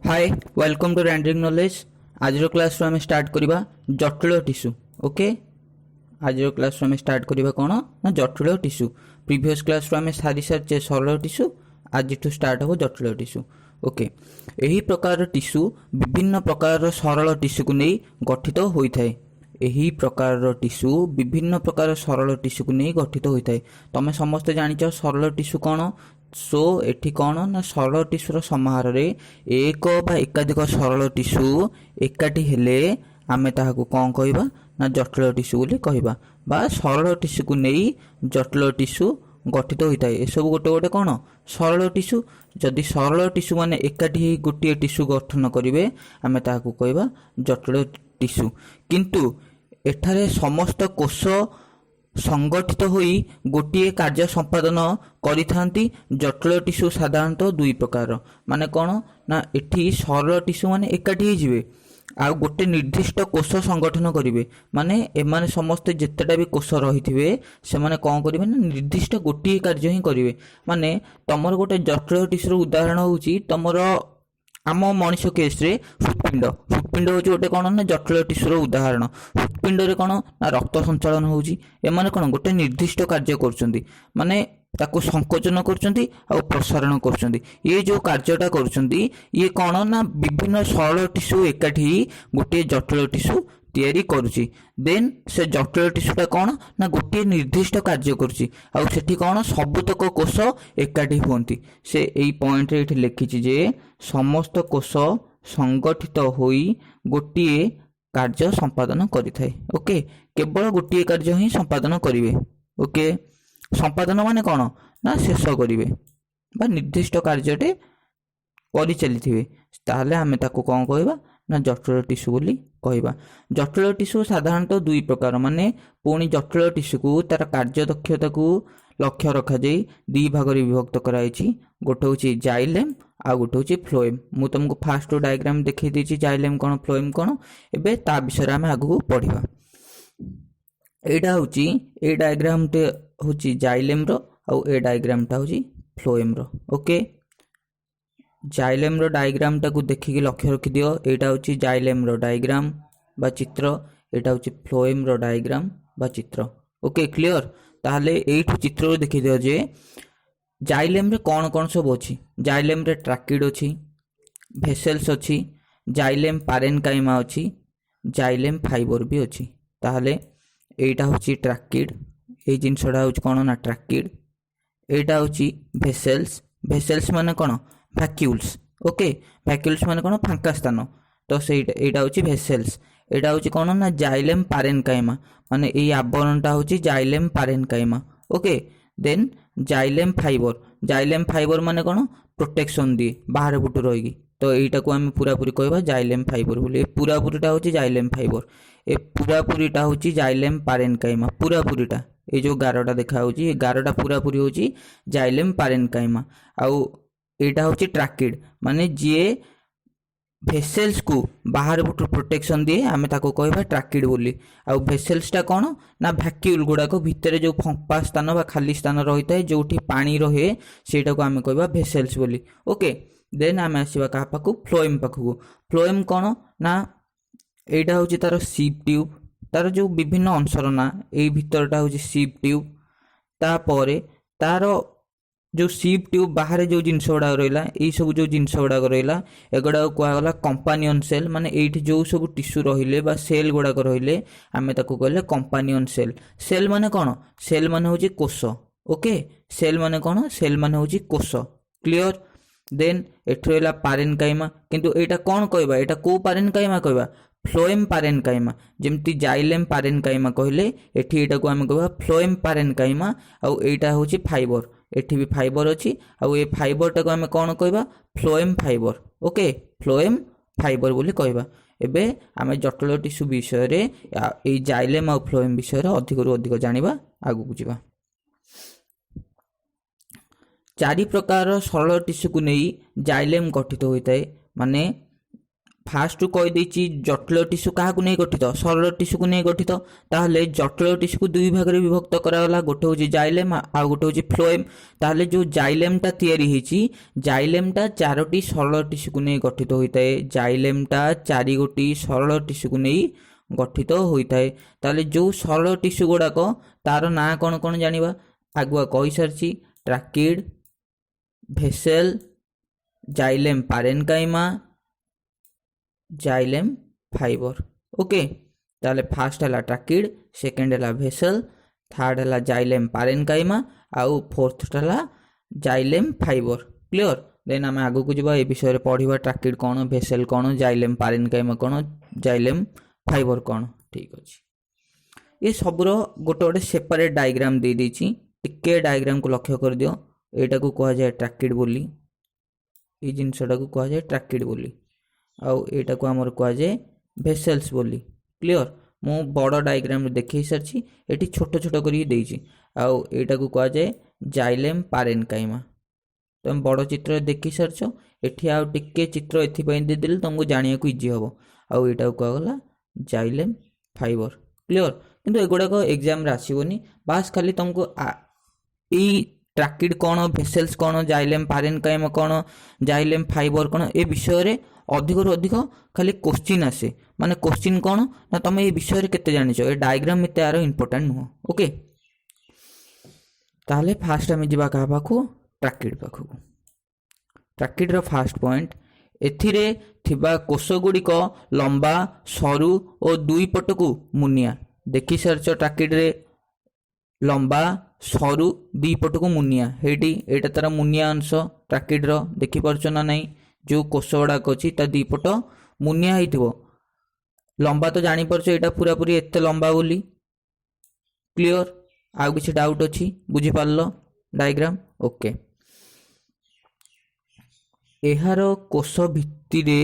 Hi welcome to rendering knowledge. आज class आम start करवा जटिल टिश्यू। ओके, आज क्लास आम स्टार्ट करवा कौन ना जटिल टिश्यू। प्रीवियस क्लास आम सारी सारी सरल टिश्यू, आज स्टार्ट हो जटिल टिश्यू। ओके, यही प्रकार टिश्यू विभिन्न प्रकार सरल टिश्यू को नहीं गठित होता है। यही प्रकार टिश्यू विभिन्न प्रकार सरल टिश्यू को नहीं गठित होता है। तुम समस्ते जानिच सरल टिश्यू कौन। सो एठी कौन ना सरल टिश्यूर समाहार रे एक बा एकाधिक सरल टिश्यू एकाठी हेले आमे ताहाकू कौन कहबा ना जटिल टिश्यू बोली कहबा, बा सरल टिश्यू को नहीं जटिल टिश्यू गठित होता है। सब गोटे गोटे कौन सरल टिश्यू। जदि सरल टिश्यू माने एकाठी गोटे टिश्यू गठन करेंगे आमे ताहाकू कहबा जटिल टिश्यू। किंतु एठारे समस्त कोष संगठित होई गोटे कार्य संपादन करिथांती। जटिल टिश्यू साधारणतः दुई प्रकार, माने कौन ना एठी सरल टिश्यू माने एकाठी होइजिवे आ गोटे निर्दिष्ट कोष संगठन करेंगे। माने एमाने समस्ते जितेटा भी कोष रही से माने कौन करेंगे ना निर्दिष्ट गोटे कार्य ही करेंगे। माने तमर गोटे जटिल टिश्यूर उदाहरण होउची तमर आम मनीष केस रे हृत्पिंड। हृत्पिंड हूँ गोटे कौन ना जटिल टिश्यूर उदाहरण। हृत्पिंड रे कौन ना रक्त संचालन होउची। एमाने कौन गोटे निर्दिष्ट कार्य करुछंती, माने ताको संकोचन करुछंती आ प्रसारण करुछंती। ये जो कार्यटा करुछंती ये कौन ना विभिन्न सरल टिश्यू एकाठी गोटे जटिल टिश्यू तैयारी करुची। देन से जटिल टिश्यूटा कौन ना गोटे निर्दिष्ट कार्य करुची आ सेठी कौन सबुतक कोष एकाठी हुअंती। से एई पॉइंट रे एठी लिखिछि जे समस्त कोष संगठित होई गोटे कार्य संपादन करिथाय। ओके, केवल गोटे कार्य ही संपादन करिवे। ओके, संपादन माने कौन ना शेष करिवे बा निर्दिष्ट कार्यटे करि चलिथिबे, ताहले आमे ताको कौन कहबा ना जटिल टिश्यू बोली कहबा। जटिल टिश्यू साधारणतः दुई प्रकार, माने पुणी जटिल टिश्यू को तार कार्य दक्षता को लक्ष्य रखा जाई दी भाग रे विभक्त कराइछि। गोटे होची जाइलेम आ गोटे होची फ्लोएम। मु तुमको फास्ट डायग्राम देखै देछि जाइलेम कोन फ्लोएम कोन। एबे ता विषय आमे आगु पढिबा। एटा होची ए डायग्राम ते होची जाइलेम रो आ ए डायग्राम ता होची फ्लोएम रो। ओके, जाइलेम रो डायग्राम टाकू देखिकी लक्ष्य रखि दियो। एटा होची जाइलेम रो डायग्राम बा चित्र, एटा होची फ्लोएम रो डायग्राम बा चित्र। Okay, clear. ताहले एठु चित्र रो देखि दियो जे जाइलेम रे कोन कोन सब अछि। जाइलेम रे ट्रैकिड अछि, भेसल्स अछि, जाइलेम पारेनकाइमा अछि, जाइलेम फाइबर भी अछि। ताहले एटा होची ट्रैकिड, ए जिनसडा होची कोन ना ट्रैकिड। एटा होची भेसल्स। भेसल्स माने कोन वैक्यूल्स। ओके, वैक्यूल्स माने कोन फांका स्थान। तो सेटा एटा होची भेसल्स। एटा होची कोन ना जाइलेम पारेनकाइमा, माने एई आवरणटा होची xylem parenchyma. Okay, then xylem fibre. Xylem fibre माने कोन प्रोटेक्शन दिए बाहर बुटु रहिगी। तो एटा को हम पूरा पूरी कहबा जाइलेम फाइबर बोली। ए पूरा पूरीटा होची जाइलेम फाइबर, ए पूरा पूरीटा होची जाइलेम पारेनकाइमा। पूरा पूरीटा ए जो गारटा देखा होची ए गारटा पूरा पूरी होची जाइलेम पारेनकाइमा। आउ एटा होची ट्रैकिड, माने जे भेसल्स को बाहर बुटु प्रोटेक्शन दिए आमे ताको कहबा ट्रैकिड बोली। आउ भेसल्स टा कोन ना वैक्यूल गुडा को भितर जो फंपा स्थान बा खाली स्थान रहिता है जोठी पानी रहे सेटा को आमे कहबा भेसल्स बोली। ओके, देन आमे आसीबा का पाकू फ्लोएम पाकू। फ्लोएम कोन ना एटा होची तार सीप ट्यूब, तार जो विभिन्न अंशर ना एई भितरटा होची सीप ट्यूब। तापरे तार जो सीप ट्यूब बाहर जो जिनस गुड़ा रहा यही सब जो जिनस गुड़ा रहा एगुड़ा कहला कंपानियन सेल। माने एठी जो सब टिश्यू रहिले बा सेल गुड़ाक रहिले आमे ताको कहले कंपानियन सेल। सेल माने कौन, सेल माने होची कोष। ओके, सेल माने कौन, सेल माने होची कोष। क्लियर। देन एठी रहला पारेनकाइमा। किंतु एटा कौन कहबा, एटा को पारेनकाइमा कहबा फ्लोएम पारेनकाइमा। जेमती जाइलेम पारेनकाइमा कहले एठी एटा को आमे कहबा फ्लोएम पारेनकाइमा। आउ एटा होची फाइबर, एठी भी फाइबर अछि आउ ए फाइबर टाको आमे कोन कहबा phloem fibre. Okay, phloem fibre बोली कहबा। एबे आमे जटिल टिश्यू विषय रे ए जाइलेम आउ फ्लोएम विषय रे अधिक रु अधिक जानिबा आगु बुझिबा। चारि प्रकार सरल टिश्यू को नहीं जाइलेम गठित होता है। माने फास्ट कही देछि जटिल टिश्यू क्या नहीं गठित सरल टिश्यू को नहीं गठित ताहले जटिल टिश्यू को दुई भाग में विभक्त करागला गोटे हूँ जाइलेम आ गोटे हूँ फ्लोएम ताहले जो जाइलेमटा तैयारी होइछि जाइलेमटा चारोटी सरल टिश्यू को नहीं गठित होता है जाइलेमटा चारि गोटी सरल टिश्यू को नहीं गठित होता है ताहले जो सरल टिश्यू गुड़ाक तार ना कौन कौन जानिबा आगुआ कहि सारछि tracheid vessel xylem parenchyma xylem fibre okay ताले फास्ट है ट्राकिड सेकेंड है भेसल थर्ड है जाइलेम पारेनकाइमा आउ फोर्थ है जाइलेम फाइबर क्लियर देन आम आगु को जा विषय पढ़ा ट्राकिड कौन भेसेल कौन जाइलेम पारेनकाइमा कौन जाइलेम फाइबर कौन ठीक अच्छे ये सबूर गोटे गोटे सेपरेट डायग्राम दे देछि टिके डायग्राम को लक्ष्य कर दियो एटा को कहा जाए ट्राकिड बोली ये जिनसटा को कहा जाए ट्राकिड बोली आउ एटा को आमर कहा जाए भेसेल्स बोली क्लियर मु बड़ डायग्राम देखै सारछि एटी छोट छोट करी देछि आउ एटा को कहा जाए जाइलेम पारेनकाइमा तुम बड़ चित्र देखि सारछ एठी आउ टिके चित्र एथि पय दे देले तुमको जानिया को इजी हबो आउ एटा को कहा गला जाइलेम फाइबर क्लियर किंतु एगुडा को एग्जाम रे आसीबोनी बास खाली तुमको ई ट्राकिड कौन भेसेल्स कौन जाइलेम पारेनकाइमा कौन जाइलेम फाइबर कौन ए विषय रे अधिक रु अधिक खाली क्वेश्चन आसे माने क्वेश्चन कौन ना तुम ये विषय रे केते जानिछ ए डायग्राम एते आरो इंपोर्टेंट नुह ओके ताहले फास्ट आमे जिबा का पाखु ट्राकिड पाखु ट्राकिड रो फास्ट पॉइंट एथिरे थिबा कोष गुड़िक लंबा सरू और दुई पटकू मुनिया देखि सारछ ट्राकिड रे लंबा सरू दुई पटकू मुनिया हेटी एटा तार मुनिया अंश ट्राकिड रो देखि परछ ना नहीं जो कोष गुड़ाक अच्छी दी पट मुनिया हो लंबा तो जापर यहाँ पूरा पूरी एत लंबा बोली क्लियर आउ किसी डाउट अच्छी बुझीपार डायग्राम ओके एहार कोष भित्तिरे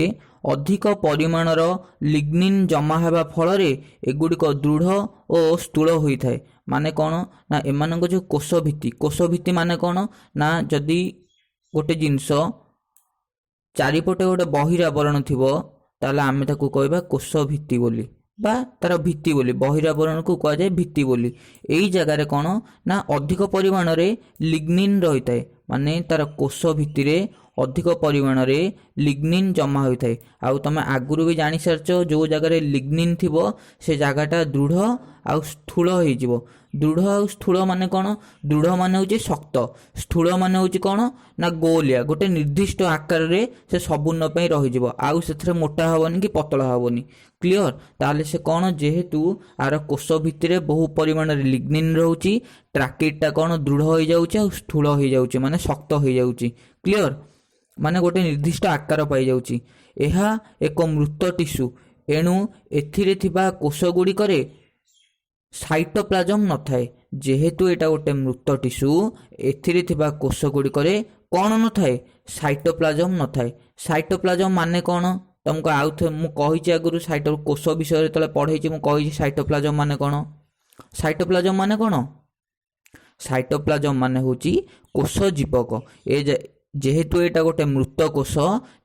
अधिक परिमाणर लिग्निन जमा होगा फल एगुड़िक दृढ़ और स्थूल होता है माने कौन ना एम जो कोष भित्ति माने कौन ना जदि गोटे जिनस चारिपटे गोटे बहिरावरण थिबो ताले आमे ताकू कहबा कोष भित्ति बोली बा तार भित्ति बोली बहिरावरण को कह जाए भित्ति बोली एई जगह रे कोन ना अधिक परिमाण रे लिग्निन रहिता है माने तार कोष भित्ति रे अधिक परिमाण रे लिग्निन जमा होता है आउ तमे आगुरु भी जानि सारछ जो जगह रे लिग्निन थिबो से जगहटा दृढ़ आउ स्थूल हो जिवो दृढ़ आउ स्थूल माने कौन दृढ़ माने होची शक्त स्थूल माने होची कौन ना गोलिया गोटे निर्दिष्ट आकार रे से सबुन्न पई रहि जिवो आउ सेथरे मोटा हबनी कि पतला हबनी क्लियर ताले से कौन जेहेतु आर कोष भितरे बहु परिमाण रे लिग्निन रहउची ट्राकिडटा कौन दृढ़ हो जाउची आउ स्थूल हो जाउची माने शक्त हो जाउची क्लियर माने गोटे निर्दिष्ट आकार पाई जाउची एहा एक मृत टिश्यू एणु एथिरे थिबा कोष गुड़िकरे साइटोप्लाजम न थाए जेहेतु एटा गोटे मृत टिश्यू एथिरे थिबा कोष गुड़िकरे कौन न थाए साइटोप्लाजम न थाए साइटोप्लाजम माने कौन तुमको आउ मु कहिछि आगुरु साइटो कोष विषय तले पढैछि मु कहिछि साइटोप्लाजम माने कौन साइटोप्लाजम माने कौन साइटोप्लाजम माने होची कोष जीवक ए जेहेतु एटा गोटे मृत कोष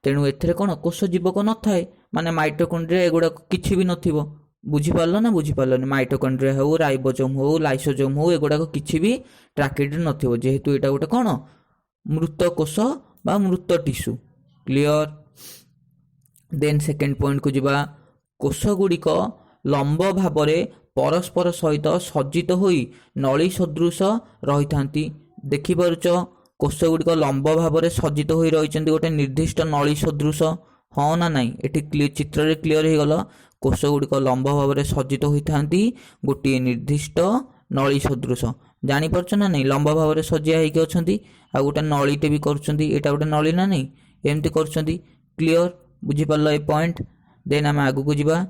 तेणु एथिरे कौन कोष जीवक न थाए माने माइटोकॉन्ड्रिया एगुडा किछि भी नथिबो बुझीपार ना बुझीपारनी माइटोकॉन्ड्रिया हो राइबोसोम हो लाइसोसोम हो एगुड़ाक किसी भी ट्राकिड नथिबो जेहेतु एटा गोटे कौन मृत कोष बा मृत tissue clear then second point को जिबा कोष गुड़िक लंब भाव परस्पर सहित सज्जित होई नली सदृश रही थांती देखि पारुच कोष गुड़िक लंब भाव सज्जित होई रहिचंती गोटे निर्दिष्ट नली सदृश हाँ ना नाई एठी चित्र रे क्लियर हो गला कोष गुड़िक लंब भाव सज्जित होता गोटे निर्दिष्ट नली सदृश जापर ना नहीं लंब भाव सजिया होगी अच्छा आ गोटे नलीटे भी करा गोटे नली ना नहीं एमती कर क्लियर बुझीपार ए पॉइंट देन आम आगु को जीवा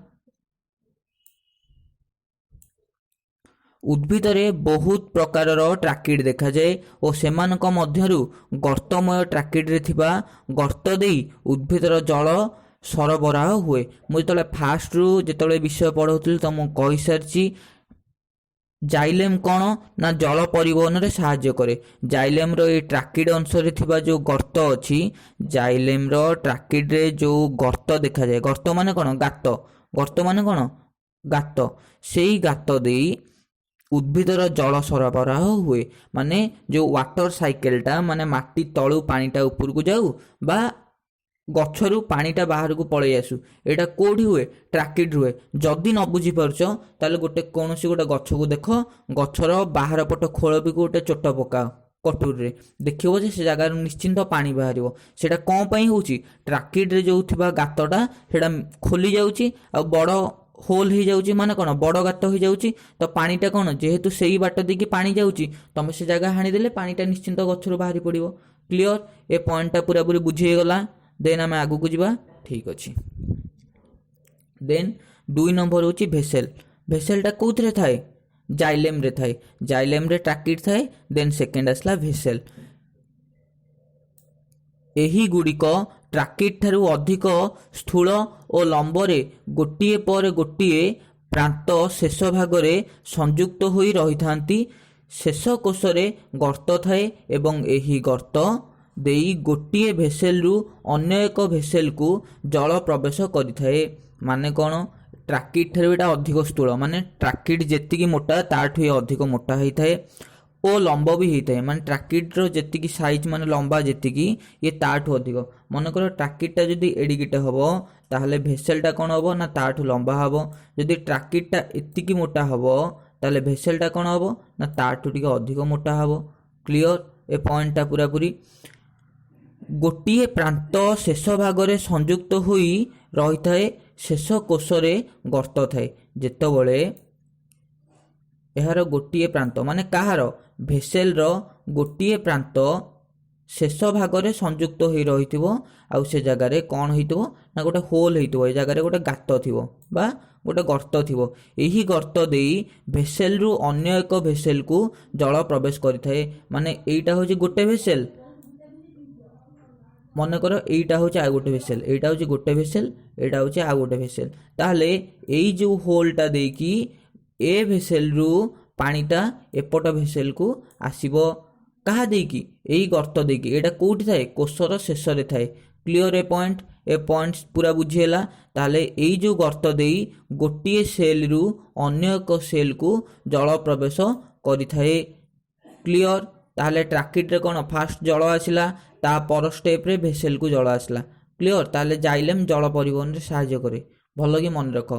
उद्भिद रे बहुत प्रकार ट्राकिड देखा जाए और सेमानक मध्यरु गर्तमय ट्राकिड रे थिबा गर्त देई उद्भिदर जल सरबराह हुए मुझे फास्ट रु जिते विषय पढ़ाऊली तो मुझे कही सारी ଜାଇଲେମ୍ କ'ଣ ନା ଜଳ ପରିବହନରେ ସାହାଯ୍ୟ କରେ। ଜାଇଲେମ୍ର ଏଇ ଟ୍ରାକିଡ୍ ଅଂଶରେ ଥିବା ଯେଉଁ ଗର୍ତ୍ତ ଅଛି, ଜାଇଲେମ୍ର ଟ୍ରାକିଡ୍ରେ ଯେଉଁ ଗର୍ତ୍ତ ଦେଖାଯାଏ, ଗର୍ତ୍ତ ମାନେ କ'ଣ ଗାତ, ଗର୍ତ୍ତ ମାନେ କ'ଣ ଗାତ, ସେଇ ଗାତ ଦେଇ ଉଦ୍ଭିଦର ଜଳ ସରବରାହ ହୁଏ। ମାନେ ଯେଉଁ ୱାଟର ସାଇକେଲଟା, ମାନେ ମାଟି ତଳୁ ପାଣିଟା ଉପରକୁ ଯାଉ ବା ଗଛରୁ ପାଣିଟା ବାହାରକୁ ପଳେଇ ଆସୁ, ଏଇଟା କେଉଁଠି ହୁଏ? ଟ୍ରାକିଡ୍ ହୁଏ। ଯଦି ନ ବୁଝିପାରୁଛ ତାହେଲେ କୌଣସି ଗୋଟେ ଗଛକୁ ଦେଖ, ଗଛର ବାହାର ପଟ ଖୋଳବିକୁ ଗୋଟେ ଚୋଟ ପକାଅ କଟୁରୀରେ, ଦେଖିବ ଯେ ସେ ଜାଗାରୁ ନିଶ୍ଚିନ୍ତ ପାଣି ବାହାରିବ। ସେଇଟା କ'ଣ ପାଇଁ ହେଉଛି? ଟ୍ରାକିଡ୍ରେ ଯେଉଁ ଥିବା ଗାତଟା ସେଇଟା ଖୋଲି ଯାଉଛି ଆଉ ବଡ଼ ହୋଲ୍ ହେଇଯାଉଛି, ମାନେ କ'ଣ ବଡ଼ ଗାତ ହେଇଯାଉଛି। ତ ପାଣିଟା କ'ଣ, ଯେହେତୁ ସେଇ ବାଟ ଦେଇକି ପାଣି ଯାଉଛି, ତମେ ସେ ଜାଗା ହାଣିଦେଲେ ପାଣିଟା ନିଶ୍ଚିନ୍ତ ଗଛରୁ ବାହାରି ପଡ଼ିବ। କ୍ଲିଅର? ଏ ପଏଣ୍ଟଟା ପୁରାପୁରି ବୁଝି ହେଇଗଲା। ଦେନ୍ ଆମେ ଆଗକୁ ଯିବା। ଠିକ୍ ଅଛି। ଦେନ୍ 2 ନମ୍ବର ହେଉଛି ଭେସେଲ୍। ଭେସେଲ୍ଟା କେଉଁଥିରେ ଥାଏ? ଜାଇଲେମ୍ରେ ଥାଏ। ଜାଇଲେମ୍ରେ ଟ୍ରାକିଡ୍ ଥାଏ। ଦେନ୍ ସେକେଣ୍ଡ ଆସିଲା ଭେସେଲ୍। ଏହି ଗୁଡ଼ିକ ଟ୍ରାକିଡ୍ ଠାରୁ ଅଧିକ ସ୍ଥୂଳ ଓ ଲମ୍ବରେ ଗୋଟିଏ ପରେ ଗୋଟିଏ ପ୍ରାନ୍ତ ଶେଷ ଭାଗରେ ସଂଯୁକ୍ତ ହୋଇ ରହିଥାନ୍ତି। ଶେଷ କୋଷରେ ଗର୍ତ୍ତ ଥାଏ ଏବଂ ଏହି ଗର୍ତ୍ତ ଦେଇ ଗୋଟିଏ ଭେସେଲ୍ରୁ ଅନ୍ୟ ଏକ ଭେସେଲ୍କୁ ଜଳ ପ୍ରବେଶ କରିଥାଏ। ମାନେ କ'ଣ? ଟ୍ରାକିଡ୍ ଠାରୁ ଏଇଟା ଅଧିକ ସ୍ଥୂଳ, ମାନେ ଟ୍ରାକିଡ୍ ଯେତିକି ମୋଟା ତାଠୁ ଇଏ ଅଧିକ ମୋଟା ହେଇଥାଏ ଓ ଲମ୍ବ ବି ହେଇଥାଏ। ମାନେ ଟ୍ରାକିଡ୍ର ଯେତିକି ସାଇଜ୍, ମାନେ ଲମ୍ବା ଯେତିକି, ଇଏ ତାଠୁ ଅଧିକ। ମନେକର ଟ୍ରାକିଡ୍ଟା ଯଦି ଏଡ଼ିକିଟେ ହେବ, ତାହେଲେ ଭେସେଲ୍ଟା କ'ଣ ହେବ ନା ତାଠୁ ଲମ୍ବା ହେବ। ଯଦି ଟ୍ରାକିଡ୍ଟା ଏତିକି ମୋଟା ହେବ, ତାହେଲେ ଭେସେଲ୍ଟା କ'ଣ ହେବ ନା ତାଠୁ ଟିକେ ଅଧିକ ମୋଟା ହେବ। କ୍ଲିଅର? ଏ ପଏଣ୍ଟଟା ପୁରାପୁରି। ଗୋଟିଏ ପ୍ରାନ୍ତ ଶେଷ ଭାଗରେ ସଂଯୁକ୍ତ ହୋଇ ରହିଥାଏ। ଶେଷ କୋଷରେ ଗର୍ତ୍ତ ଥାଏ। ଯେତେବେଳେ ଏହାର ଗୋଟିଏ ପ୍ରାନ୍ତ, ମାନେ କାହାର? ଭେସେଲ୍ର ଗୋଟିଏ ପ୍ରାନ୍ତ ଶେଷ ଭାଗରେ ସଂଯୁକ୍ତ ହୋଇ ରହିଥିବ, ଆଉ ସେ ଜାଗାରେ କ'ଣ ହେଇଥିବ ନା ଗୋଟେ ହୋଲ୍ ହେଇଥିବ, ଏ ଜାଗାରେ ଗୋଟେ ଗାତ ଥିବ ବା ଗୋଟେ ଗର୍ତ୍ତ ଥିବ। ଏହି ଗର୍ତ୍ତ ଦେଇ ଭେସେଲ୍ରୁ ଅନ୍ୟ ଏକ ଭେସେଲ୍କୁ ଜଳ ପ୍ରବେଶ କରିଥାଏ। ମାନେ ଏଇଟା ହେଉଛି ଗୋଟେ ଭେସେଲ୍, ମନେକର ଏଇଟା ହେଉଛି ଆଉ ଗୋଟେ ଭେସେଲ୍, ଏଇଟା ହେଉଛି ଗୋଟେ ଭେସେଲ୍, ଏଇଟା ହେଉଛି ଆଉ ଗୋଟେ ଭେସେଲ୍। ତାହେଲେ ଏଇ ଯେଉଁ ହୋଲ୍ଟା ଦେଇକି ଏ ଭେସେଲ୍ରୁ ପାଣିଟା ଏପଟ ଭେସେଲ୍କୁ ଆସିବ। କାହା ଦେଇକି? ଏଇ ଗର୍ତ୍ତ ଦେଇକି। ଏଇଟା କେଉଁଠି ଥାଏ? କୋଷର ଶେଷରେ ଥାଏ। କ୍ଲିଅର? ଏ ପଏଣ୍ଟ ପୁରା ବୁଝିହେଲା। ତାହେଲେ ଏଇ ଯେଉଁ ଗର୍ତ୍ତ ଦେଇ ଗୋଟିଏ ସେଲ୍ରୁ ଅନ୍ୟ ଏକ ସେଲ୍କୁ ଜଳ ପ୍ରବେଶ କରିଥାଏ। କ୍ଲିଅର? ତାହେଲେ ଟ୍ରାକିଡ୍ରେ କ'ଣ ଫାଷ୍ଟ ଜଳ ଆସିଲା, ତା ପର ଷ୍ଟେପ୍ରେ ଭେସେଲ୍କୁ ଜଳ ଆସିଲା। କ୍ଲିଅର? ତାହେଲେ ଜାଇଲେମ୍ ଜଳ ପରିବହନରେ ସାହାଯ୍ୟ କରେ। ଭଲ କି ମନେ ରଖ।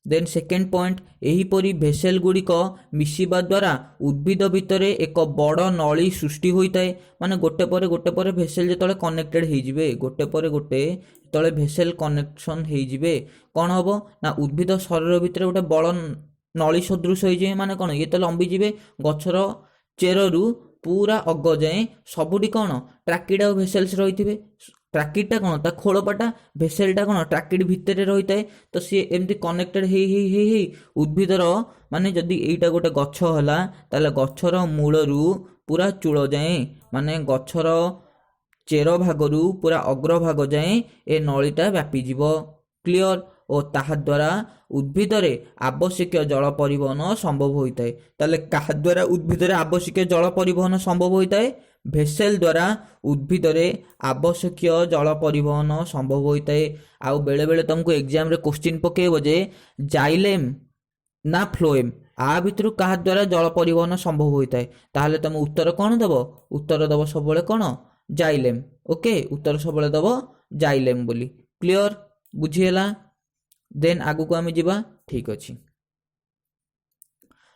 ଦେନ୍ ସେକେଣ୍ଡ ପଏଣ୍ଟ, ଏହିପରି ଭେସେଲ୍ ଗୁଡ଼ିକ ମିଶିବା ଦ୍ୱାରା ଉଦ୍ଭିଦ ଭିତରେ ଏକ ବଡ଼ ନଳୀ ସୃଷ୍ଟି ହୋଇଥାଏ। ମାନେ ଗୋଟେ ପରେ ଗୋଟେ ଭେସେଲ୍ ଯେତେବେଳେ କନେକ୍ଟେଡ୍ ହେଇଯିବେ, ଗୋଟେ ପରେ ଗୋଟେ ଯେତେବେଳେ ଭେସେଲ୍ କନେକ୍ସନ୍ ହେଇଯିବେ, କ'ଣ ହେବ ନା ଉଦ୍ଭିଦ ଶରୀର ଭିତରେ ଗୋଟେ ବଡ଼ ନଳୀ ସଦୃଶ ହେଇଯିବେ। ମାନେ କ'ଣ? ଇଏ ତ ଲମ୍ବିଯିବେ, ଗଛର ଚେରରୁ ପୁରା ଅଗ ଯାଏଁ ସବୁଠି କ'ଣ ଟ୍ରାକିଡ୍ ଆଉ ଭେସେଲ୍ସ ରହିଥିବେ। ଟ୍ରାକିଡ୍ଟା କ'ଣ ତା ଖୋଳପାଟା, ଭେସେଲ୍ଟା କ'ଣ ଟ୍ରାକିଡ୍ ଭିତରେ ରହିଥାଏ। ତ ସିଏ ଏମିତି କନେକ୍ଟେଡ୍ ହେଇ ହେଇ ହେଇ ହେଇ ଉଦ୍ଭିଦର, ମାନେ ଯଦି ଏଇଟା ଗୋଟେ ଗଛ ହେଲା, ତାହେଲେ ଗଛର ମୂଳରୁ ପୁରା ଚୂଳ ଯାଏଁ, ମାନେ ଗଛର ଚେର ଭାଗରୁ ପୁରା ଅଗ୍ରଭାଗ ଯାଏଁ ଏ ନଳୀଟା ବ୍ୟାପିଯିବ। କ୍ଲିଅର? ଓ ତାହା ଦ୍ୱାରା ଉଦ୍ଭିଦରେ ଆବଶ୍ୟକୀୟ ଜଳ ପରିବହନ ସମ୍ଭବ ହୋଇଥାଏ। ତାହେଲେ କାହା ଦ୍ୱାରା ଉଦ୍ଭିଦରେ ଆବଶ୍ୟକୀୟ ଜଳ ପରିବହନ ସମ୍ଭବ ହୋଇଥାଏ? ଭେସେଲ୍ ଦ୍ୱାରା ଉଦ୍ଭିଦରେ ଆବଶ୍ୟକୀୟ ଜଳ ପରିବହନ ସମ୍ଭବ ହୋଇଥାଏ। ଆଉ ବେଳେବେଳେ ତୁମକୁ ଏକ୍ଜାମ୍ରେ କୋଶ୍ଚିନ୍ ପକାଇବ ଯେ ଜାଇଲେମ୍ ନା ଫ୍ଲୋଏମ୍, ଆ ଭିତରୁ କାହା ଦ୍ୱାରା ଜଳ ପରିବହନ ସମ୍ଭବ ହୋଇଥାଏ? ତାହେଲେ ତୁମ ଉତ୍ତର କ'ଣ ଦେବ? ଉତ୍ତର ଦେବ ସବୁବେଳେ କ'ଣ? ଜାଇଲେମ୍। ଓକେ, ଉତ୍ତର ସବୁବେଳେ ଦେବ ଜାଇଲେମ୍ ବୋଲି। କ୍ଲିଅର? ବୁଝିହେଲା? ଦେନ୍ ଆଗକୁ ଆମେ ଯିବା। ଠିକ୍ ଅଛି।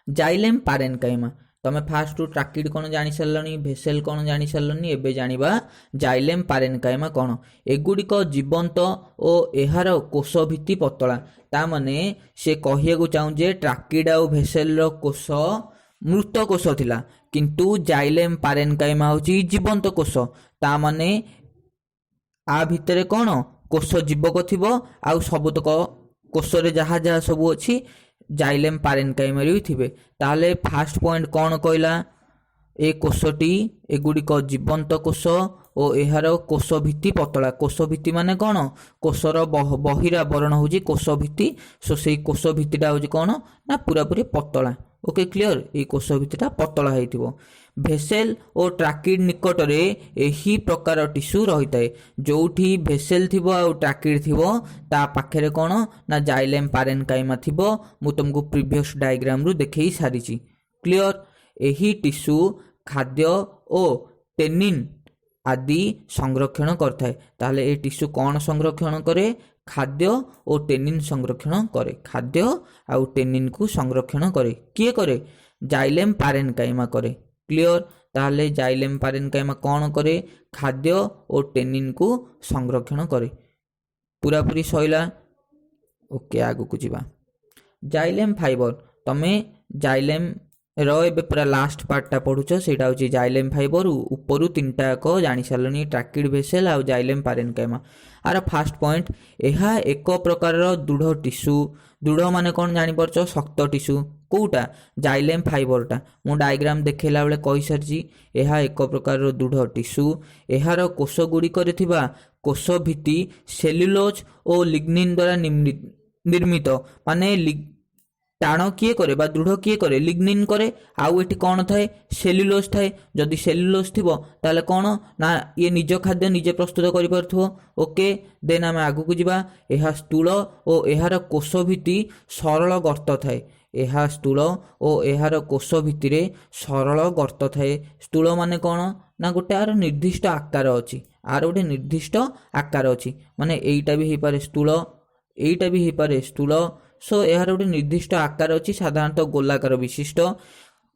ଜାଇଲେମ୍ ପାରେନକାଇମା। ତମେ ଫାଷ୍ଟରୁ ଟ୍ରାକିଡ୍ କ'ଣ ଜାଣିସାରିଲଣି, ଭେସେଲ୍ କ'ଣ ଜାଣିସାରିଲଣି, ଏବେ ଜାଣିବା ଜାଇଲେମ୍ ପାରେନକାଇମା କ'ଣ। ଏଗୁଡ଼ିକ ଜୀବନ୍ତ ଓ ଏହାର କୋଷ ଭିତ୍ତି ପତଳା। ତାମାନେ ସେ କହିବାକୁ ଚାହୁଁ ଯେ ଟ୍ରାକିଡ୍ ଆଉ ଭେସେଲ୍ର କୋଷ ମୃତ କୋଷ ଥିଲା, କିନ୍ତୁ ଜାଇଲେମ୍ ପାରେନକାଇମା ହେଉଛି ଜୀବନ୍ତ କୋଷ। ତାମାନେ ଆ ଭିତରେ କ'ଣ କୋଷ ଜୀବକ ଥିବ, ଆଉ ସବୁତକ କୋଷରେ ଯାହା ଯାହା ସବୁ ଅଛି ଜାଇଲେମ୍ ପାରେନକାଇମାରେ ବି ଥିବେ। ତାହେଲେ ଫାଷ୍ଟ ପଏଣ୍ଟ କ'ଣ କହିଲା? ଏ କୋଷଟି, ଏଗୁଡ଼ିକ ଜୀବନ୍ତ କୋଷ ଓ ଏହାର କୋଷ ଭିତ୍ତି ପତଳା। କୋଷ ଭିତ୍ତି ମାନେ କ'ଣ? କୋଷର ବହିରାବରଣ ହେଉଛି କୋଷ ଭିତ୍ତି। ସୋ ସେଇ କୋଷ ଭିତ୍ତିଟା ହେଉଛି କ'ଣ ନା ପୁରାପୁରି ପତଳା। ओके क्लियर ये कोष भित्तिटा पतला होइथिबो भेसेल और ट्राकिड निकटरे एही प्रकार टिश्यू रही है जोठी भेसेल थिबो आ ट्राकिड थिबो ता पाखरे कोन ना जाइलेम पारेन्काइमा थिबो मु तुमको प्रीवियस डायग्राम रु देखै सारी क्लियर एही टिश्यू खाद्य ओ टेनिन आदि संरक्षण करथाय ताले ए टिश्यू कोन संरक्षण करे खाद्य और टेनिन संरक्षण करे खाद्य आउ टेनिन को संरक्षण करे किए करे जाइलेम पारेन्काइमा करे क्लियर ताले जाइलेम पारेन्काइमा कौन करे खाद्य और टेनिन को संरक्षण करे पूरा पूरी सैला ओके आगु को जीवा जाइलेम फाइबर तमे जाइलेम रो एबे पूरा लास्ट पार्टटा पढुछ सेटा होची जाइलेम फाइबर ऊपर तीनटा को जानि सारलनी ट्राकिड भेसेल आ जाइलेम पारेन्काइमा आर फास्ट पॉइंट एहा एक प्रकार दृढ़ टिश्यू दृढ़ माने कोन जानि परछ शक्त टिश्यू कोउटा जाइलेम फाइबरटा मु डायग्राम देखेला बेले कहि सरजी एहा एक प्रकार दृढ़ टिश्यू एहार कोष गुडी करे थिबा कोष भित्ति सेल्युलोज और लिग्निन द्वारा निर्मित माने टाण किए करे बा दृढ़ किए करे लिग्निन करे आउ एटी कौन थाए सेल्युलोज थाए जदि सेल्युलोज थिबो ताले कौन ना ये निज खाद्य निजे प्रस्तुत करि परथो ओके देन आमे आगु को जिबा एहा स्थूल ओ एहार कोष भित्ति सरल गर्त थाए एहा स्थूल ओ एहार कोष भित्तिरे सरल गर्त थाए स्थूल माने कौन ना गोटे आर निर्दिष्ट आकार अछि आर गोटे निर्दिष्ट आकार अछि माने एईटा भी हे पारे स्थूल एईटा भी हे पारे स्थूल सो यार गोटे निर्दिष्ट आकार अच्छी साधारणतः गोलाकार विशिष्ट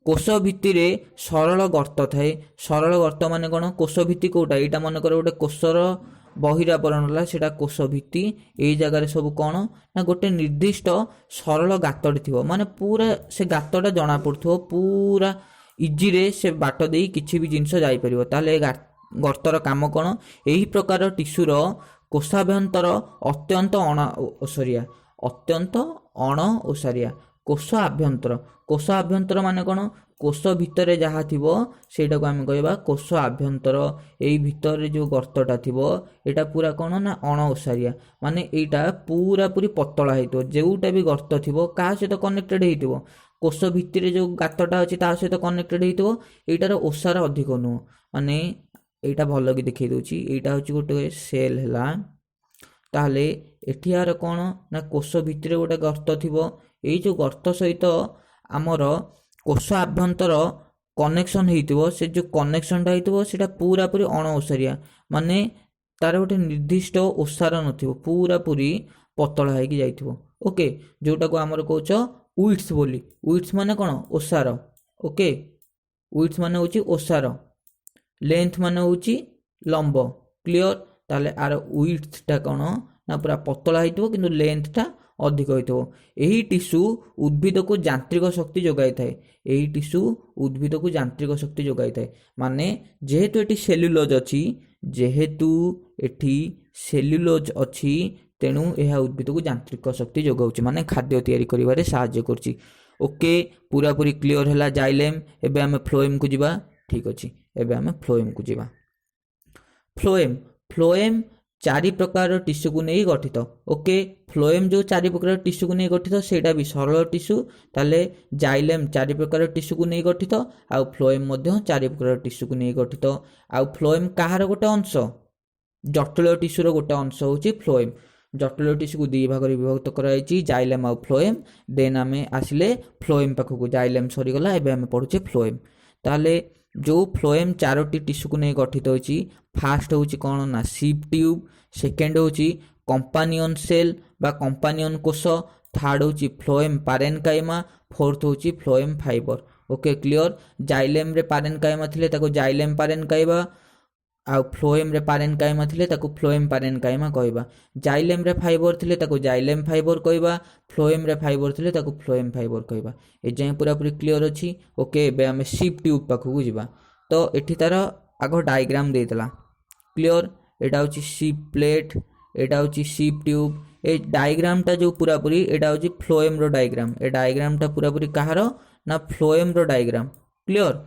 कोष भित्तिर सरल गर्त थाए सरल गर्त माने कौन कोष भित्ति कोटा यहाँ मनकर गोटे कोषर बहिरावरण है सेटा कोष भित्ति यही जगार सब कौन ना गोटे निर्दिष्ट सरल गातटे थी माने पूरा से गातटा जना पड़ो पूरा इजी रे से बाट दे किसी भी जिनस जापर ताले गर्तर काम कौन यही प्रकार टिश्यूर कोषाभ्यंतर अत्यंत अणओसारिया अत्यंत अणओसारिया कोष आभ्यंतर माने कौन कोष भितर जहाँ थिबो सेटा को आमे कहबा कोष आभ्यंतर एई भितर जो गर्तटा थिबो एटा पूरा कौन ना अणओसारिया माने एटा पूरा पूरी पतला हेतो जेउटा भी गर्त थिबो का सहित कनेक्टेड हेतिबो कोष भितर जो गातटा अछि ता सहित कनेक्टेड हेतिबो एटार ओसार अधिक नु माने एटा भलो कि देखै दोछि एटा होछि गोटे सेल हला ताहले एठियार कौन ना कोष भितर गोटे गर्त थिबो एई जो गर्त सहित आमर कोष आभ्यंतर कनेक्शन हेतिबो से जो कनेक्शनटा हेतिबो सेटा पूरा पूरी अणओसारिया माने तार गोटे निर्दिष्ट ओसार नथिबो पूरा पूरी पतला हेकि जाइथिबो ओके जोटा को आमर कहउछ विड्थ बोली विड्थ माने कोन ओसार ओके विड्थ माने होची ओसार लेंथ माने होची लंब क्लियर ताले आर विड्थटा कोन ना पूरा पतला हेतिबो किंतु लेंथटा अधिक हेतिबो एही टिश्यू उद्भिद को यांत्रिक शक्ति जोगाई थाए एही टिश्यू उद्भिद को यांत्रिक शक्ति जोगाई थाए माने जेहेतु एटी सेल्युलोज अछि जेहेतु एटी सेल्युलोज अछि तेणु यह उद्भिद को यांत्रिक शक्ति जोगाउछि माने खाद्य तैयारी करिवारे सहाय्य करछि ओके पूरा पूरी क्लियर हैला जाइलेम एबे हमें फ्लोएम को जिबा ठीक अछि एबे हमें फ्लोएम को जिबा फ्लोएम चारि प्रकार टिश्यू को नहीं गठित ओके फ्लोएम जो चारि प्रकार टिश्यू को नहीं गठित सेटा भी सरल टिश्यू ताले जाइलेम चारि प्रकार टिश्यू को नहीं गठित आउ फ्लोएम मध्य चारि प्रकार टिश्यू को नहीं गठित आउ फ्लोएम काहार गोटे अंश जटिल टिश्यूर गोटे अंश होची फ्लोएम जटिल टिश्यू को दी भाग विभक्त कराई जाइलेम आउ फ्लोएम देन आमे आसिले फ्लोएम पाखक जाइलेम सरीगला एबे आमे पढुचे फ्लोएम ताले जो फ्लोएम चारोटी टिश्यू को नहीं गठित होची फास्ट होची कौन ना सीप ट्यूब सेकेंड होची कंपानियन सेल बा कंपानियन कोष थर्ड होची फ्लोएम पारेन्काइमा फोर्थ होची phloem fibre okay clear xylem रे पारेन्काइमा थिले ताको जाइलेम पारेन्काइमा आ फ्लोएम रे पारेन्काइमा थिले ताको फ्लोएम पारेन्काइमा कहबा जाइलेम रे फाइबर थिले ताको जाइलेम फाइबर कहबा फ्लोएम रे फाइबर थिले ताको फ्लोएम फाइबर कहबा ए जाय पूरा पूरी क्लियर अछि ओके एबे हमें सीप ट्यूब पाखु जिबा तो एठी तार आगो डायग्राम देतला क्लियर एटा होची सीप प्लेट एटा होची सीप ट्यूब ए डायग्रामटा जो पूरा पूरी एटा होची फ्लोएम रो डायग्राम ए डायग्रामटा पूरा पूरी कहारो ना फ्लोएम रो डायग्राम क्लियर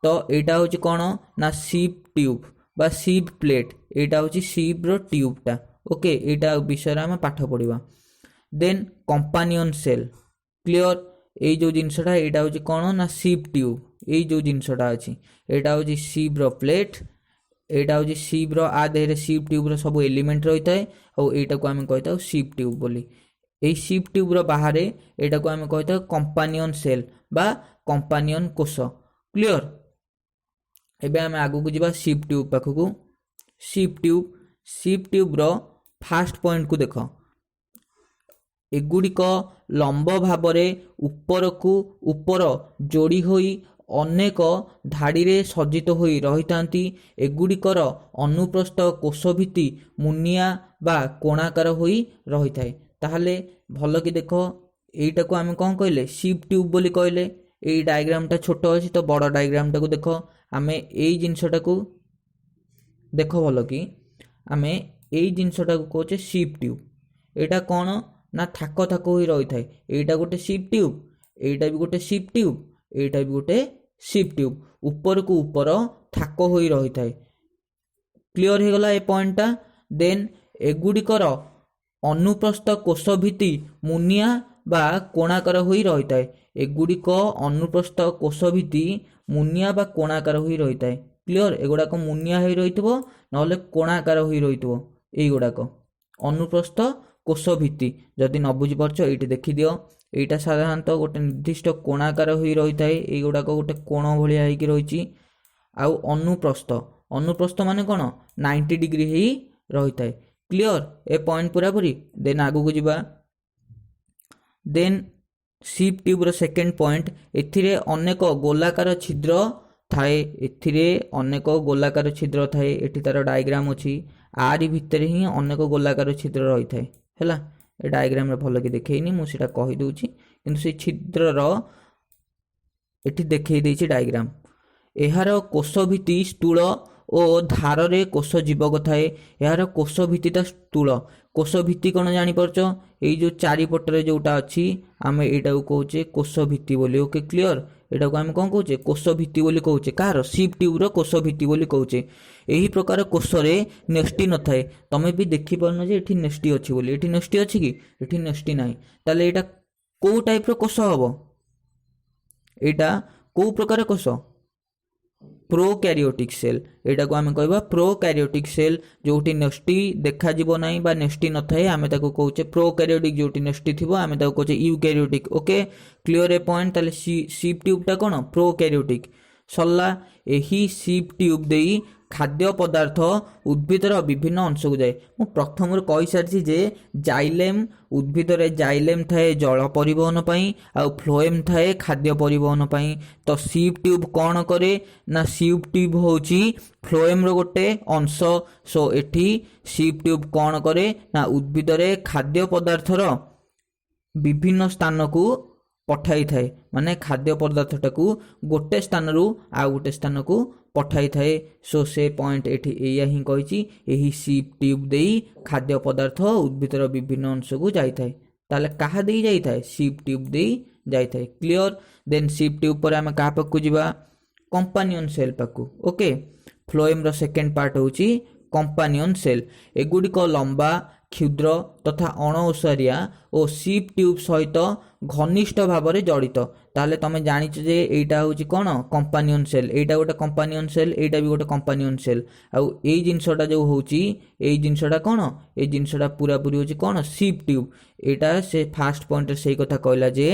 तो एटा होची कोन ना सीप ट्यूब बा सीप प्लेट एटा होची सीप रो ट्यूबटा ओके एटा विषय रे हम पाठ पढिबा देन कंपानियन सेल क्लियर এই जो जिनसटा एटा हूँ कौन ना सिप ट्यूब ये जो जिनसटा अच्छी एटा हूँ सिप्र प्लेट एटा हूँ सिप्र आ देहरे सिप ट्यूब्र सब एलिमेंट रही है और यहाँ को आम कही सिप ट्यूब बोली এই सिप ट्यूब्र बाहर यहाँ को आम कही कंपानियन सेल बा कंपानियन कोष क्लियर एबे आम आगु को जीवा सिप ट्यूब पाखक सिप ट्यूब्र फास्ट पॉइंट को देख एगुड़िक लंब भाव उपरकू उपर जोड़ी होई अनेक धाड़ी रे सज्जित होई रहितांती एगुड़िकर अनुप्रस्थ कोषभित्ति मुनिया बा कोणाकार होई रही थाए ताहले भल कि देख एटा को आम कौन कहले सिप ट्यूब बोली कहले ये डायग्रामटा छोट अच्छी तो बड़ डायग्रामटा को देख आम यही जिनसटा को देख भल कि आम यही जिनसटा को कहे सिप ट्यूब एटा कौन ना थाक थाक हो रही थाए एटा गोटे सिप ट्यूब एटा भी गोटे सिप ट्यूब एटा भी गोटे सिप ट्यूब ऊपर को ऊपर थाक हो रही थाए क्लियर हो गला ए पॉइंटटा देन एगुड़िकर अनुप्रस्थ कोषभित्ति मुनिया बा कोणाकार हो रही थाए एगुड़िक अनुप्रस्थ कोषभित्ति मुनिया बा कोणाकार हो रही थाए क्लियर एगुड़ाक मुनिया हो रही ना कोणाकार हो रही एगुड़ाक अनुप्रस्थ कोषभित्ति जदि न बुझीपारछ ये देखी दियो यहाँ साधारणतः गोटे निर्दिष्ट कोणाकार हो रही थाए युवाक गोटे कोण भाया होगी रही आउ अनुप्रस्थ माने कौन 90 डिग्री ही रही थाए क्लियर ए पॉइंट पूरा पूरी देन आगु को जीवा देन सिप ट्यूब्र सेकेंड पॉइंट एथिरे अनेक गोलाकार छिद्र थाए एथिरे अनेक गोलाकार छिद्र थाए एठी तार डायग्राम अछि आरी भितर ही अनेक गोलाकार छिद्र रही थाए हैला ए डायग्राम रे भल कि देखैनी मु सेटा कहि दउची किंतु से छिद्र रो एठी देखै दैछि डायग्राम एहार कोषभित्ति स्थूल ओ धार रे कोष जीवक थाए यार कोषभित्तिटा स्थूल कोषभित्ति कौन जानी परछ एई जो चारिपटरे जोटा अछि आमे एटा को कहूचे कोषभित्ति बोली ओके क्लियर एटा को आमे कोन कहूचे कोषभित्ति बोली कहूचे कार सिप ट्यूब रो कोषभित्ति बोली कहूचे एही प्रकार कोष रे नेस्टी न थाए तमे भी देखि परनो जे एठी नेस्टी अछि बोली एठी नेस्टी अछि कि एठी नेस्टी नाही ताले एटा को टाइप रो कोष हबो एटा को प्रकार कोष प्रोकैरियोटिक सेल एटा को आमे कहबा प्रोकैरियोटिक सेल जोटी नेस्टी देखा जीवो नाही बा नेस्टी न थाए आमे ताको कहूचे प्रोकैरियोटिक जोटी नेस्टी थिबो आमे ताको कहूचे eukaryotic okay clear A point ताले सिप ट्यूबटा कोन प्रोकैरियोटिक सल्ला एही सिप ट्यूब देई खाद्य पदार्थ उद्भिदर विभिन्न अंश को जाए मु प्रथम कही सारी जे जाइलेम उद्भिदर जाइलेम थाए जल परिवहन पई आ फ्लोएम थाए खाद्य परिवहन पई तो सिप ट्यूब कौन करे ना सिप ट्यूब होची फ्लोएम रो गोटे अंश सो एठी सिप ट्यूब कौन करे ना उद्भिदर खाद्य पदार्थर विभिन्न स्थान को पठाई थाए माने खाद्य पदार्थटा को गोटे स्थान रु आ गोटे स्थान को पठाई थाए सो से पॉइंट एठी एया ही कहिची एही सिप ट्यूब देई खाद्य पदार्थ उद्भिदर विभिन्न अंश को जाई थाए ताले कहा देई जाई थाए सिप ट्यूब देई जाई थाए क्लियर देन सिप ट्यूब पर हम कहा पक्कू जीवा कंपानियन सेल पक्कू ओके फ्लोएम रो सेकंड पार्ट होची कंपानियन सेल एगुड़िक लंबा क्षुद्र तथा अणओसारिया और सिप ट्यूब सहित घनिष्ठ भाव में जड़ित ताले तमे जानिछ जे एटा होची कोन कंपानियन सेल एटा गोटे कंपानियन सेल एटा भी गोटे कंपानियन सेल आउ एई जिंसटा जो होची एई जिंसटा कोन एई जिंसटा पूरा पूरी होची कोन सिप ट्यूब एटा से फास्ट पॉइंट से कथा कहला जे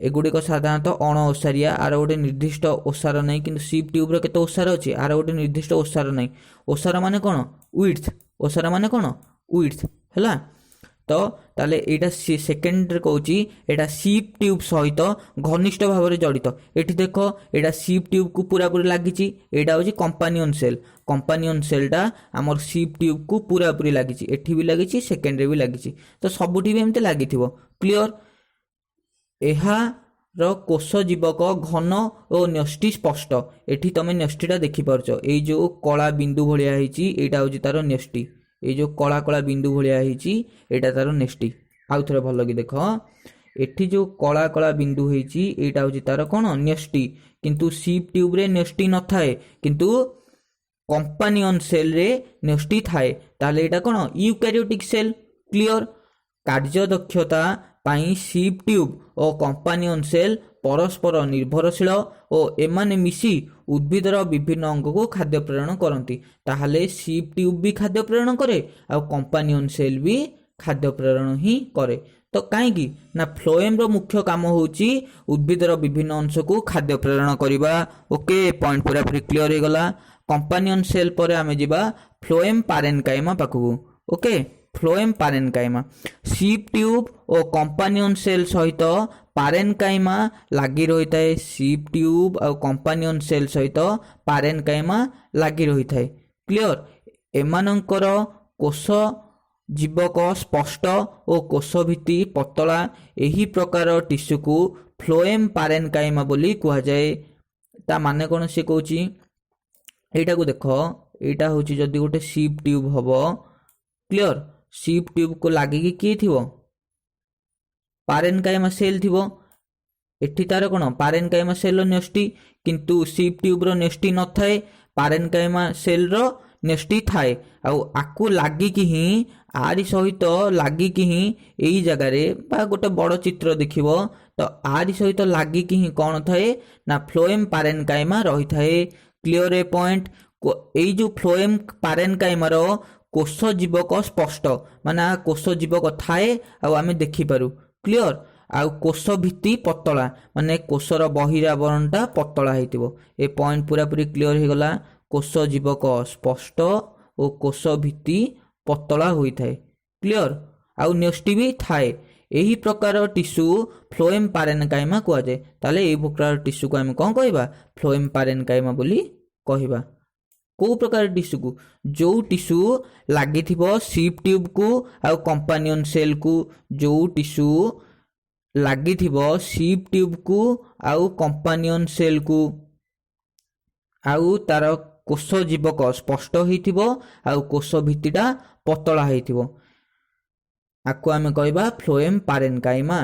एगुड़िक साधारणतः अणओसारिया आर गोटे निर्दिष्ट ओसार नहीं किंतु सिप ट्यूब रो केते ओसार अछि आर गोटे निर्दिष्ट ओसार नहीं ओसार माने कोन विड्थ ओसार माने कोन विड्थ हैला तो ताले एटा सेकेंड रे कहूची एटा सिप ट्यूब सहित घनिष्ठ भाव में जड़ित एठी देखो एटा सिप ट्यूब को पूरा पूरी लागिची एटा होची कंपानियन सेलटा हमर सिप ट्यूब को पूरा पूरी लागिची एठी भी लागिची सेकेंड रे भी लागिची तो सबुठी भी एमते लागिथिबो क्लियर एहा रो कोष जीवक घन और न्यष्टि स्पष्ट एठी तमे न्यष्टिटा देखि परछो एई जो कला बिंदु भलिया हेची एटा होची तारो न्यष्टि ये जो कला कला बिंदु भाया एटा तार नेस्टी आउ थे भल कि देख एठी जो कला कला बिंदु होता हूँ तार कौन नेस्टी किंतु सिप ट्यूब रे नेस्टी न थाए किंतु कंपानियन सेल रे नेस्टी थाए ताले एटा कौन यूकैरियोटिक सेल क्लियर कार्य दक्षता ପାଇଁ ସିପ୍ ଟ୍ୟୁବ୍ ଓ କମ୍ପାନିଅନ୍ ସେଲ୍ ପରସ୍ପର ନିର୍ଭରଶୀଳ ଓ ଏମାନେ ମିଶି ଉଦ୍ଭିଦର ବିଭିନ୍ନ ଅଙ୍ଗକୁ ଖାଦ୍ୟ ପ୍ରେରଣ କରନ୍ତି। ତାହେଲେ ସିପ୍ ଟ୍ୟୁବ୍ ବି ଖାଦ୍ୟ ପ୍ରେରଣ କରେ ଆଉ କମ୍ପାନିଅନ୍ ସେଲ୍ ବି ଖାଦ୍ୟ ପ୍ରେରଣ ହିଁ କରେ। ତ କାହିଁକି ନା ଫ୍ଲୋଏମ୍ର ମୁଖ୍ୟ କାମ ହେଉଛି ଉଦ୍ଭିଦର ବିଭିନ୍ନ ଅଂଶକୁ ଖାଦ୍ୟ ପ୍ରେରଣ କରିବା। ଓକେ, ପଏଣ୍ଟ ପୁରାପୁରି କ୍ଲିଅର ହେଇଗଲା। କମ୍ପାନିଅନ୍ ସେଲ୍ ପରେ ଆମେ ଯିବା ଫ୍ଲୋଏମ୍ ପାରେନକାଇମା ପାଖକୁ। ଓକେ, ଫ୍ଲୋଏମ୍ ପାରେନକାଇମା ସିପ୍ ଟ୍ୟୁବ୍ ଓ କମ୍ପାନିଅନ୍ ସେଲ୍ ସହିତ ପାରେନକାଇମା ଲାଗି ରହିଥାଏ। ସିପ୍ ଟ୍ୟୁବ୍ ଆଉ କମ୍ପାନିଅନ୍ ସେଲ୍ ସହିତ ପାରେନକାଇମା ଲାଗି ରହିଥାଏ। କ୍ଲିଅର? ଏମାନଙ୍କର କୋଷ ଜୀବକ ସ୍ପଷ୍ଟ ଓ କୋଷ ଭିତ୍ତି ପତଳା। ଏହି ପ୍ରକାର ଟିସ୍ୟୁକୁ ଫ୍ଲୋଏମ୍ ପାରେନକାଇମା ବୋଲି କୁହାଯାଏ। ତା ମାନେ କ'ଣ ସେ କହୁଛି, ଏଇଟାକୁ ଦେଖ, ଏଇଟା ହେଉଛି ଯଦି ଗୋଟେ ସିପ୍ ଟ୍ୟୁବ୍ ହବ। କ୍ଲିଅର? ସିପ୍ ଟ୍ୟୁବ୍କୁ ଲାଗିକି କିଏ ଥିବ? ପାରେନକାଇମା ସେଲ୍ ଥିବ। ଏଠି ତାର କ'ଣ ପାରେନକାଇମା ସେଲ୍ର ନ୍ୟଷ୍ଟି, କିନ୍ତୁ ସିପ୍ ଟ୍ୟୁବ୍ର ନ୍ୟଷ୍ଟି ନଥାଏ, ପାରେନକାଇମା ସେଲ୍ର ନ୍ୟଷ୍ଟି ଥାଏ। ଆଉ ଆକୁ ଲାଗିକି ହିଁ, ଆରି ସହିତ ଲାଗିକି ହିଁ ଏଇ ଜାଗାରେ ବା ଗୋଟେ ବଡ଼ ଚିତ୍ର ଦେଖିବ ତ ଆରି ସହିତ ଲାଗିକି ହିଁ କ'ଣ ଥାଏ ନା ଫ୍ଲୋଏମ୍ ପାରେନକାଇମା ରହିଥାଏ। କ୍ଲିଅର ଏ ପଏଣ୍ଟ? ଏଇ ଯେଉଁ ଫ୍ଲୋଏମ୍ ପାରେନକାଇମାର କୋଷ ଜୀବକ ସ୍ପଷ୍ଟ, ମାନେ କୋଷ ଜୀବକ ଥାଏ ଆଉ ଆମେ ଦେଖିପାରୁ। କ୍ଲିଅର? ଆଉ କୋଷ ଭିତ୍ତି ପତଳା, ମାନେ କୋଷର ବହିରାବରଣଟା ପତଳା ହେଇଥିବ। ଏ ପଏଣ୍ଟ ପୁରାପୁରି କ୍ଲିଅର ହେଇଗଲା। କୋଷ ଜୀବକ ସ୍ପଷ୍ଟ ଓ କୋଷ ଭିତ୍ତି ପତଳା ହୋଇଥାଏ। କ୍ଲିଅର? ଆଉ ନ୍ୟଷ୍ଟି ବି ଥାଏ। ଏହି ପ୍ରକାର ଟିସ୍ୟୁ ଫ୍ଲୋଏମ୍ ପାରେନକାଇମା କୁହାଯାଏ। ତାହେଲେ ଏହି ପ୍ରକାର ଟିସ୍ୟୁକୁ ଆମେ କ'ଣ କହିବା? ଫ୍ଲୋଏମ୍ ପାରେନକାଇମା ବୋଲି କହିବା। କେଉଁ ପ୍ରକାର ଟିସ୍ୟୁକୁ? ଯେଉଁ ଟିସ୍ୟୁ ଲାଗିଥିବ ସିପ୍ ଟ୍ୟୁବ୍କୁ ଆଉ କମ୍ପାନିଅନ୍ ସେଲ୍କୁ। ଯେଉଁ ଟିସ୍ୟୁ ଲାଗିଥିବ ସିପ୍ ଟ୍ୟୁବ୍କୁ ଆଉ କମ୍ପାନିଅନ୍ ସେଲ୍କୁ, ଆଉ ତାର କୋଷ ଜୀବକ ସ୍ପଷ୍ଟ ହେଇଥିବ ଆଉ କୋଷ ଭିତ୍ତିଟା ପତଳା ହେଇଥିବ, ଆକୁ ଆମେ କହିବା ଫ୍ଲୋଏମ୍ ପାରେନକାଇମା।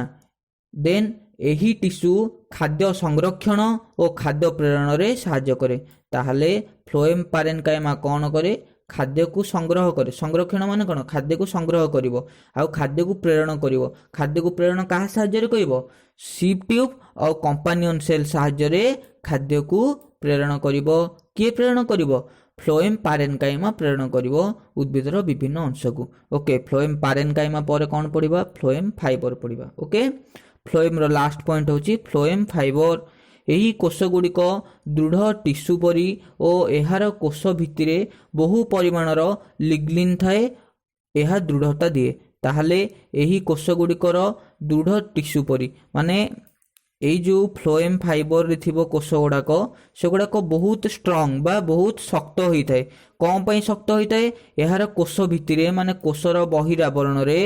ଦେନ୍ ଏହି ଟିସ୍ୟୁ ଖାଦ୍ୟ ସଂରକ୍ଷଣ ଓ ଖାଦ୍ୟ ପ୍ରେରଣରେ ସାହାଯ୍ୟ କରେ। ତାହେଲେ ଫ୍ଲୋଏମ୍ ପାରେନକାଇମା କ'ଣ କରେ? ଖାଦ୍ୟକୁ ସଂଗ୍ରହ କରେ। ସଂରକ୍ଷଣ ମାନେ କ'ଣ? ଖାଦ୍ୟକୁ ସଂଗ୍ରହ କରିବ ଆଉ ଖାଦ୍ୟକୁ ପ୍ରେରଣ କରିବ। ଖାଦ୍ୟକୁ ପ୍ରେରଣ କାହା ସାହାଯ୍ୟରେ କରିବ? ସିପ୍ ଟ୍ୟୁବ୍ ଆଉ କମ୍ପାନିଅନ୍ ସେଲ୍ ସାହାଯ୍ୟରେ ଖାଦ୍ୟକୁ ପ୍ରେରଣ କରିବ। କିଏ ପ୍ରେରଣ କରିବ? ଫ୍ଲୋଏମ୍ ପାରେନକାଇମା ପ୍ରେରଣ କରିବ ଉଦ୍ଭିଦର ବିଭିନ୍ନ ଅଂଶକୁ। ଓକେ, ଫ୍ଲୋଏମ୍ ପାରେନକାଇମା ପରେ କ'ଣ ପଡ଼ିବା? ଫ୍ଲୋଏମ୍ ଫାଇବର ପଡ଼ିବା। ଓକେ, ଫ୍ଲୋଏମ୍ର ଲାଷ୍ଟ ପଏଣ୍ଟ ହେଉଛି ଫ୍ଲୋଏମ୍ ଫାଇବର। ଏହି କୋଷ ଗୁଡ଼ିକ ଦୃଢ଼ ଟିସ୍ୟୁ ପରି ଓ ଏହାର କୋଷ ଭିତ୍ତିରେ ବହୁ ପରିମାଣର ଲିଗ୍ନିନ୍ ଥାଏ। ଏହା ଦୃଢ଼ତା ଦିଏ। ତାହେଲେ ଏହି କୋଷ ଗୁଡ଼ିକର ଦୃଢ଼ ଟିସ୍ୟୁ ପରି, ମାନେ ଏଇ ଯେଉଁ ଫ୍ଲୋଏମ୍ ଫାଇବରରେ ଥିବ କୋଷ ଗୁଡ଼ାକ, ସେଗୁଡ଼ାକ ବହୁତ ଷ୍ଟ୍ରଙ୍ଗ ବା ବହୁତ ଶକ୍ତ ହୋଇଥାଏ। କ'ଣ ପାଇଁ ଶକ୍ତ ହୋଇଥାଏ? ଏହାର କୋଷ ଭିତ୍ତିରେ, ମାନେ କୋଷର ବହିରାବରଣରେ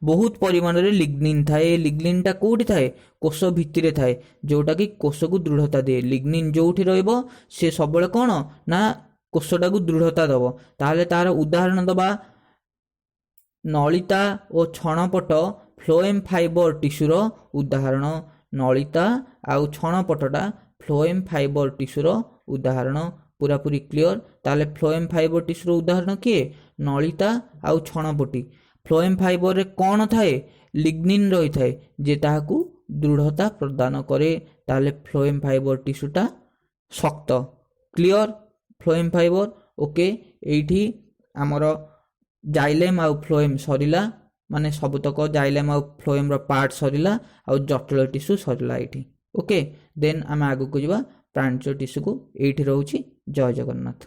ବହୁତ ପରିମାଣରେ ଲିଗ୍ନିନ୍ ଥାଏ। ଲିଗ୍ନିନ୍ଟା କେଉଁଠି ଥାଏ? କୋଷ ଭିତ୍ତିରେ ଥାଏ, ଯେଉଁଟାକି କୋଷକୁ ଦୃଢ଼ତା ଦିଏ। ଲିଗ୍ନିନ୍ ଯେଉଁଠି ରହିବ ସେ ସବୁବେଳେ କ'ଣ ନା କୋଷଟାକୁ ଦୃଢ଼ତା ଦେବ। ତାହେଲେ ତାର ଉଦାହରଣ ଦେବା, ନଳିତା ଓ ଛଣପଟ ଫ୍ଲୋଏମ୍ ଫାଇବର ଟିସ୍ୟୁର ଉଦାହରଣ। ନଳିତା ଆଉ ଛଣପଟଟା ଫ୍ଲୋଏମ୍ ଫାଇବର ଟିସ୍ୟୁର ଉଦାହରଣ। ପୁରାପୁରି କ୍ଲିଅର? ତାହେଲେ ଫ୍ଲୋଏମ୍ ଫାଇବର ଟିସ୍ୟୁର ଉଦାହରଣ କିଏ? ନଳିତା ଆଉ ଛଣପଟି। ଫ୍ଲୋଏମ୍ ଫାଇବରରେ କ'ଣ ଥାଏ? ଲିଗ୍ନିନ୍ ରହିଥାଏ, ଯେ ତାହାକୁ ଦୃଢ଼ତା ପ୍ରଦାନ କରେ। ତାହେଲେ ଫ୍ଲୋଏମ୍ ଫାଇବର ଟିସ୍ୟୁଟା ଶକ୍ତ। କ୍ଲିଅର? Phloem fibre. ଓକେ, ଏଇଠି ଆମର ଜାଇଲେମ୍ ଆଉ ଫ୍ଲୋଏମ୍ ସରିଲା, ମାନେ ସବୁତକ ଜାଇଲେମ୍ ଆଉ ଫ୍ଲୋଏମ୍ର ପାର୍ଟ ସରିଲା ଆଉ ଜଟିଳ ଟିସ୍ୟୁ ସରିଲା ଏଇଠି। ଓକେ, ଦେନ୍ ଆମେ ଆଗକୁ ଯିବା ପ୍ରାଣୀଜ ଟିସ୍ୟୁକୁ। ଏଇଠି ରହୁଛି। ଜୟ ଜଗନ୍ନାଥ।